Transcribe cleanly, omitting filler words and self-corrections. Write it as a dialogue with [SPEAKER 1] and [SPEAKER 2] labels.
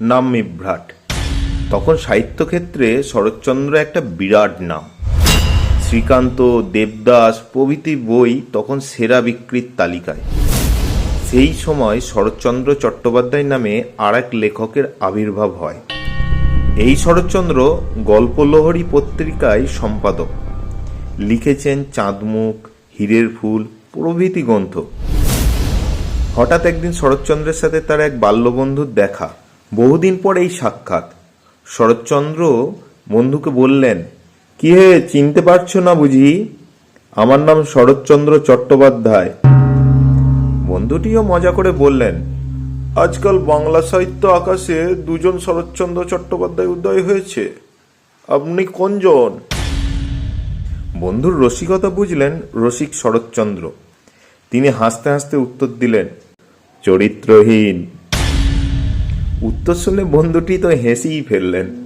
[SPEAKER 1] নাম বিভ্রাট। তখন সাহিত্যক্ষেত্রে শরৎচন্দ্র একটা বিরাট নাম। শ্রীকান্ত, দেবদাস প্রভৃতি বই তখন সেরা বিক্রির তালিকায়। সেই সময় শরৎচন্দ্র চট্টোপাধ্যায় নামে আর এক লেখকের আবির্ভাব হয়। এই শরৎচন্দ্র গল্পলহরী পত্রিকায় সম্পাদক, লিখেছেন চাঁদমুখ, হীরের ফুল প্রভৃতি গ্রন্থ। হঠাৎ একদিন শরৎচন্দ্রের সাথে তার এক বাল্যবন্ধুর দেখা। বহুদিন পর এই সাক্ষাৎ। শরৎচন্দ্র বন্ধুকে বললেন, কি হে, চিনতে পারছো না বুঝি? আমার নাম শরৎচন্দ্র চট্টোপাধ্যায়। বন্ধুটিও মজা করে বললেন, আজকাল বাংলা সাহিত্য আকাশে দুজন শরৎচন্দ্র চট্টোপাধ্যায় উদয় হয়েছে, আপনি কোনজন? বন্ধুর রসিকতা বুঝলেন রসিক শরৎচন্দ্র। তিনি হাসতে হাসতে উত্তর দিলেন, চরিত্রহীন। উত্তর শুনে বন্ধুটি তো হেসেই ফেললেন।